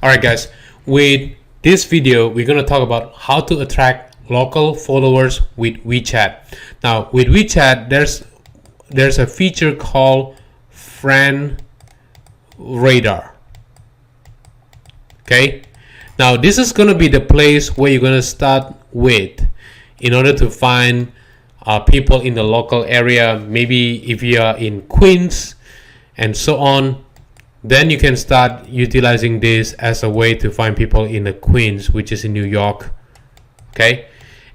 Alright guys, with this video we're going to talk about how to attract local followers with WeChat. Now with WeChat there's a feature called friend radar. Okay, now this is going to be the place where you're going to start with in order to find people in the local area. Maybe if you are in Queens and so on, then you can start utilizing this as a way to find people in the Queens, which is in New York. Okay,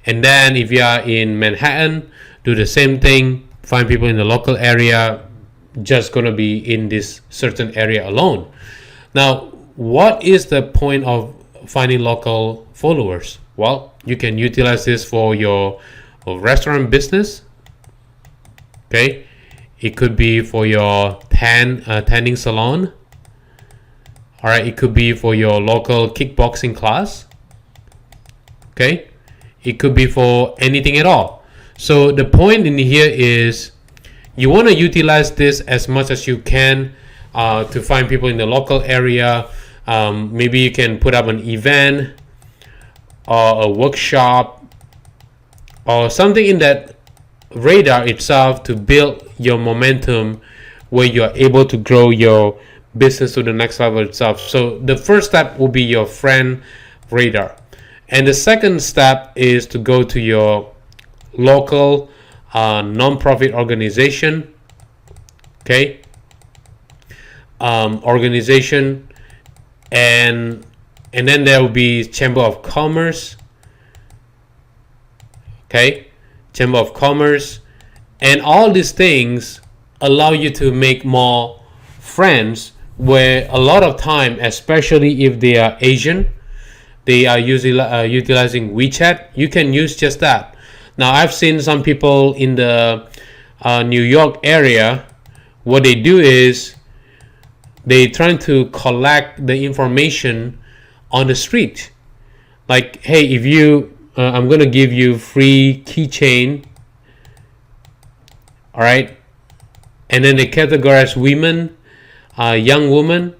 and then if you are in Manhattan, do the same thing, find people in the local area, just gonna be in this certain area alone. Now what is the point of finding local followers? Well, you can utilize this for your restaurant business. Okay, it could be for your tanning salon. All right, it could be for your local kickboxing class. Okay, it could be for anything at all. So the point in here is you want to utilize this as much as you can to find people in the local area. Maybe you can put up an event or a workshop or something in that radar itself to build your momentum where you are able to grow your business to the next level itself. So the first step will be your friend radar, and the second step is to go to your local non-profit organization. Okay, organization, and then there will be Chamber of Commerce. Okay, Chamber of Commerce, and all these things allow you to make more friends, where a lot of time, especially if they are Asian, they are usually utilizing WeChat. You can use just that. Now I've seen some people in the New York area, what they do is they trying to collect the information on the street, like, hey, if you I'm gonna give you free keychain. All right, and then they categorize women, young woman,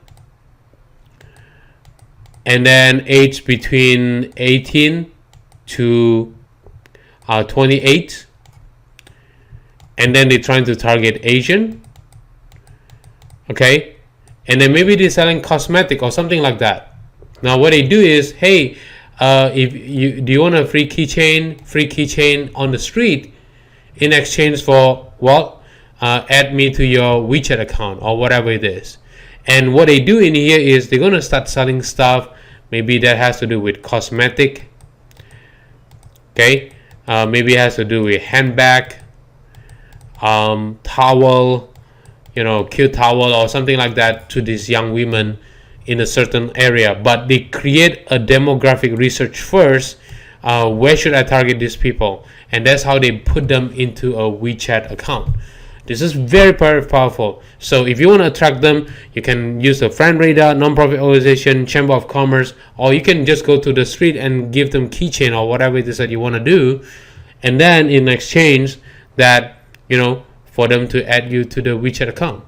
and then age between 18 to 28, and then they're trying to target Asian. Okay, and then maybe they're selling cosmetic or something like that. Now what they do is, hey, if you do you want a free keychain on the street in exchange for, well, add me to your WeChat account or whatever it is. And what they do in here is they're going to start selling stuff maybe that has to do with cosmetic. Okay, maybe it has to do with handbag, towel, cute towel or something like that to these young women in a certain area. But they create a demographic research first. Where should I target these people? And that's how they put them into a WeChat account. This is very powerful. So if you want to attract them, you can use the friend radar, non-profit organization, Chamber of Commerce, or you can just go to the street and give them keychain or whatever it is that you want to do, and then in exchange that, for them to add you to the WeChat account.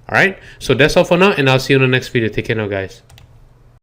All right, so that's all for now, and I'll see you in the next video. Take care now, guys.